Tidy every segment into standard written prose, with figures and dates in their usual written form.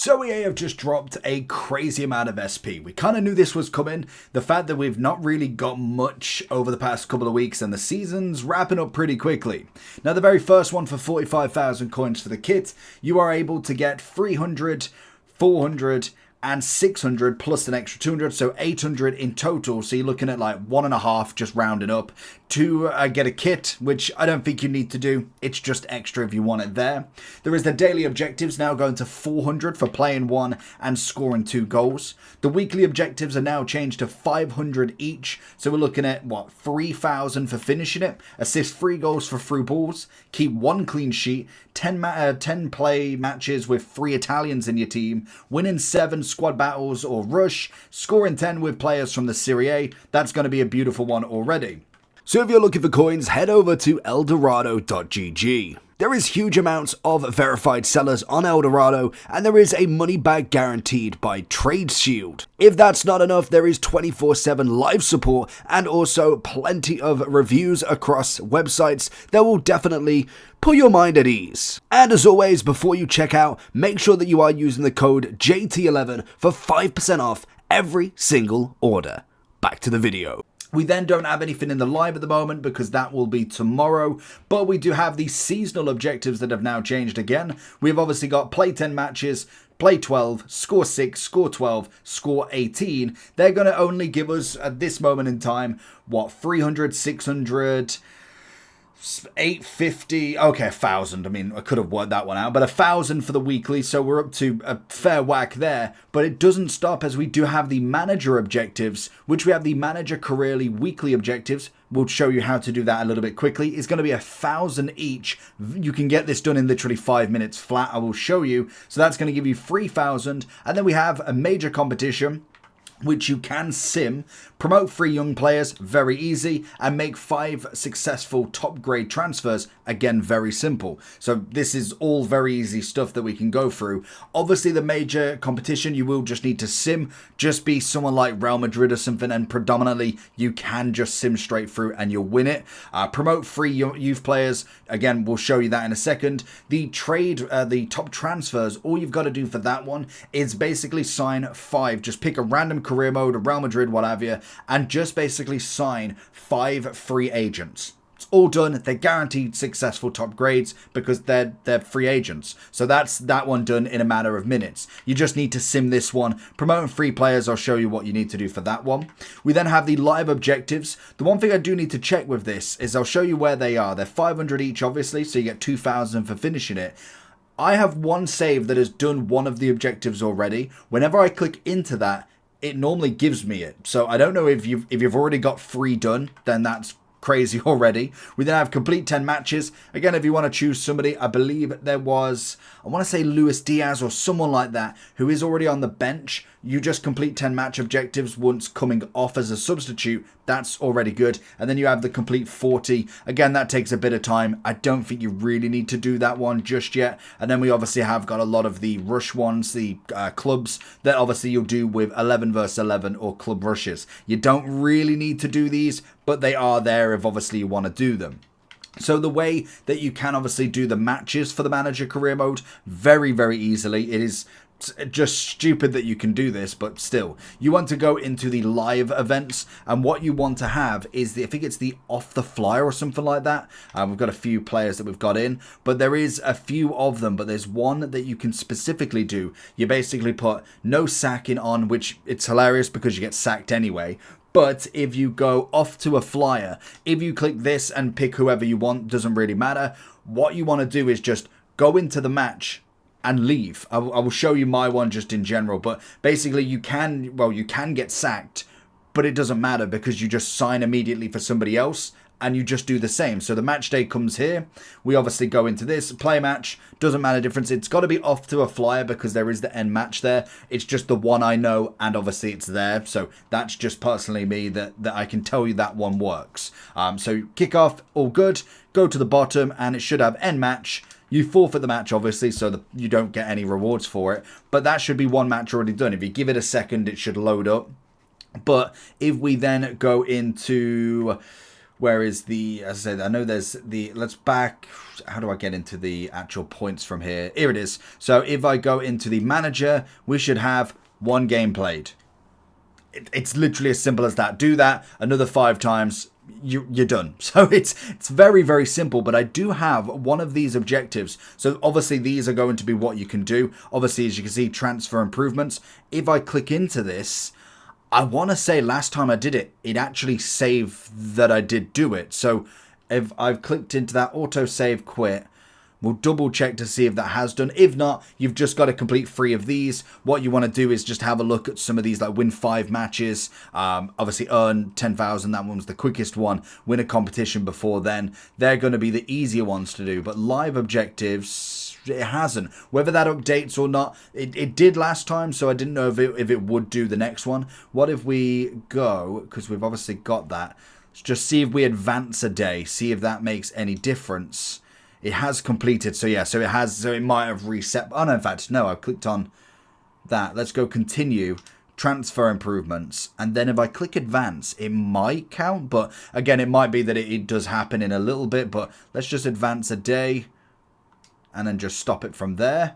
So EA have just dropped a crazy amount of SP. We kind of knew this was coming. The fact that we've not really got much over the past couple of weeks and the season's wrapping up pretty quickly. Now the very first one for 45,000 coins for the kit, you are able to get 300, 400 and 600 plus an extra 200, so 800 in total. So you're looking at like 1.5, just rounding up, to get a kit, which I don't think you need to do. It's just extra if you want it there. There is the daily objectives now going to 400 for playing one and scoring 2 goals. The weekly objectives are now changed to 500 each. So we're looking at, what, 3,000 for finishing it. Assist 3 goals for through balls. Keep 1 clean sheet. 10 play matches with 3 Italians in your team. Winning 7 squad battles or rush. Scoring 10 with players from the Serie A. That's going to be a beautiful one already. So if you're looking for coins, head over to Eldorado.gg. There is huge amounts of verified sellers on Eldorado, and there is a money back guaranteed by TradeShield. If that's not enough, there is 24/7 live support and also plenty of reviews across websites that will definitely put your mind at ease. And as always, before you check out, make sure that you are using the code JT11 for 5% off every single order. Back to the video. We then don't have anything in the live at the moment because that will be tomorrow, but we do have these seasonal objectives that have now changed again. We've obviously got play 10 matches, play 12, score 6, score 12, score 18. They're going to only give us, at this moment in time, what, 300, 600... 850, okay, 1,000. I mean, I could have worked that one out, but 1,000 for the weekly, so we're up to a fair whack there. But it doesn't stop, as we do have the manager objectives, which we have the manager careerly weekly objectives. We'll show you how to do that a little bit quickly. It's going to be 1,000 each. You can get this done in literally 5 minutes flat. I will show you. So that's going to give you 3,000. And then we have a major competition, which you can sim, promote 3 young players, very easy, and make 5 successful top grade transfers, again very simple. So this is all very easy stuff that we can go through. Obviously the major competition, you will just need to sim, just be someone like Real Madrid or something, and predominantly you can just sim straight through and you'll win it. Promote 3 youth players, again we'll show you that in a second. The top transfers, all you've got to do for that one is basically sign 5, just pick a random career mode, a Real Madrid, what have you, and just basically sign 5 free agents. It's all done. They're guaranteed successful top grades because they're free agents. So that's that one done in a matter of minutes. You just need to sim this one. Promoting 3 players, I'll show you what you need to do for that one. We then have the live objectives. The one thing I do need to check with this is I'll show you where they are. They're 500 each, obviously, so you get 2,000 for finishing it. I have one save that has done one of the objectives already. Whenever I click into that, it normally gives me it. So I don't know if you've already got 3 done, then that's crazy already. We then have complete 10 matches. Again, if you want to choose somebody, I believe there was, I want to say Luis Diaz or someone like that, who is already on the bench. You just complete 10 match objectives once coming off as a substitute. That's already good. And then you have the complete 40. Again, that takes a bit of time. I don't think you really need to do that one just yet. And then we obviously have got a lot of the rush ones, the clubs, that obviously you'll do with 11 versus 11 or club rushes. You don't really need to do these, but they are there if obviously you want to do them. So the way that you can obviously do the matches for the manager career mode, very, very easily. It is just stupid that you can do this, but still, you want to go into the live events, and what you want to have is I think it's the off the fly or something like that. We've got a few players that we've got in, but there is a few of them, but there's one that you can specifically do. You basically put no sacking on, which it's hilarious because you get sacked anyway. But if you go off to a flyer, if you click this and pick whoever you want, doesn't really matter. What you want to do is just go into the match and leave. I will show you my one just in general, but basically you can get sacked, but it doesn't matter because you just sign immediately for somebody else and you just do the same. So the match day comes here. We obviously go into this play match. Doesn't matter difference. It's got to be off to a flyer because there is the end match there. It's just the one I know, and obviously it's there. So that's just personally me that I can tell you that one works. So kick off, all good. Go to the bottom and it should have end match. You forfeit the match, obviously, so you don't get any rewards for it. But that should be one match already done. If you give it a second, it should load up. But if we then go into Where is the, as I said, I know there's the, let's back, how do I get into the actual points from here? Here it is. So if I go into the manager, we should have 1 game played. It's literally as simple as that. Do that another 5 times, you're done. So it's very, very simple, but I do have one of these objectives. So obviously these are going to be what you can do. Obviously, as you can see, transfer improvements. If I click into this, I want to say last time I did it, it actually saved that I did do it. So if I've clicked into that autosave quit, we'll double check to see if that has done. If not, you've just got to complete 3 of these. What you want to do is just have a look at some of these, like win 5 matches, obviously earn 10,000. That one was the quickest one. Win a competition before then. They're going to be the easier ones to do. But live objectives, it hasn't. Whether that updates or not, it did last time, so I didn't know if it would do the next one. What if we go, because we've obviously got that, let's just see if we advance a day, see if that makes any difference. It has completed, so yeah, so it might have reset. Oh no, in fact, no, I've clicked on that. Let's go continue, transfer improvements, and then if I click advance, it might count, but again, it might be that it does happen in a little bit, but let's just advance a day, and then just stop it from there.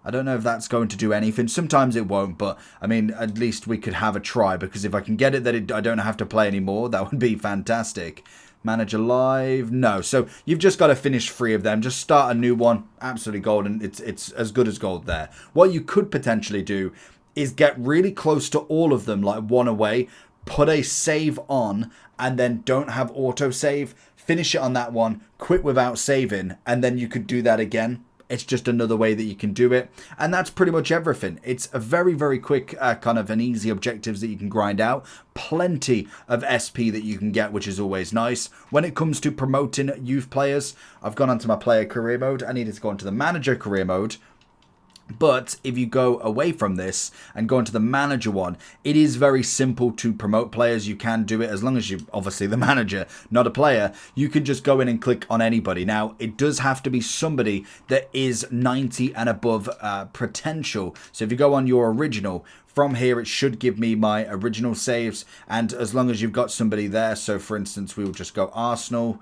I don't know if that's going to do anything. Sometimes it won't, but I mean, at least we could have a try, because if I can get it that I don't have to play anymore, that would be fantastic. Manager live, no. So you've just got to finish 3 of them. Just start a new one. Absolutely golden. It's as good as gold there. What you could potentially do is get really close to all of them, like 1 away, put a save on, and then don't have autosave. Finish it on that one, quit without saving, and then you could do that again. It's just another way that you can do it. And that's pretty much everything. It's a very, very quick kind of an easy objectives that you can grind out. Plenty of SP that you can get, which is always nice. When it comes to promoting youth players, I've gone onto my player career mode. I needed to go into the manager career mode. But if you go away from this and go into the manager one, it is very simple to promote players. You can do it as long as you're obviously the manager, not a player. You can just go in and click on anybody. Now, it does have to be somebody that is 90 and above potential. So if you go on your original, from here, it should give me my original saves. And as long as you've got somebody there, so for instance, we will just go Arsenal.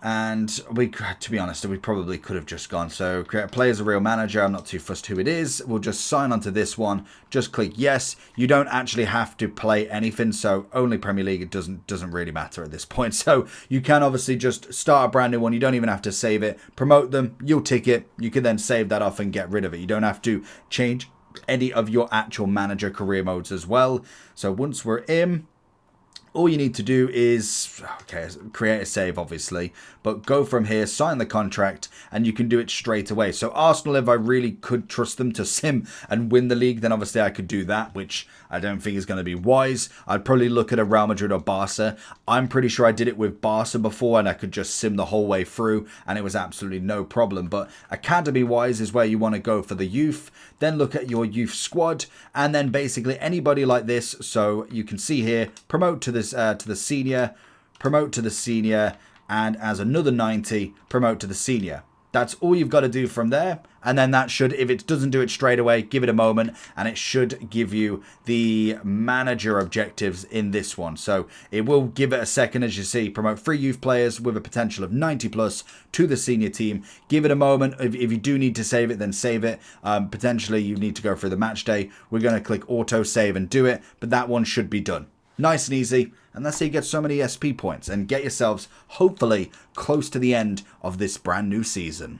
And we, to be honest, we probably could have just gone. So create a player as a real manager. I'm not too fussed who it is. We'll just sign onto this one. Just click yes. You don't actually have to play anything. So only Premier League. It doesn't really matter at this point. So you can obviously just start a brand new one. You don't even have to save it. Promote them. You'll tick it. You can then save that off and get rid of it. You don't have to change any of your actual manager career modes as well. So once we're in, all you need to do is, okay, create a save, obviously, but go from here, sign the contract, and you can do it straight away. So Arsenal, if I really could trust them to sim and win the league, then obviously I could do that, which I don't think is going to be wise. I'd probably look at a Real Madrid or Barca. I'm pretty sure I did it with Barca before, and I could just sim the whole way through, and it was absolutely no problem. But academy-wise is where you want to go for the youth. Then look at your youth squad, and then basically anybody like this. So you can see here, promote to this to the senior, promote to the senior, and as another 90, promote to the senior. That's all you've got to do from there. And then that should, if it doesn't do it straight away, give it a moment, and it should give you the manager objectives in this one. So it will give it a second. As you see, promote 3 youth players with a potential of 90 plus to the senior team. Give it a moment. If you do need to save it, then save it. Potentially you need to go through the match day. We're going to click auto save and do it, but that one should be done. Nice and easy, and that's how you get so many SP points and get yourselves, hopefully, close to the end of this brand new season.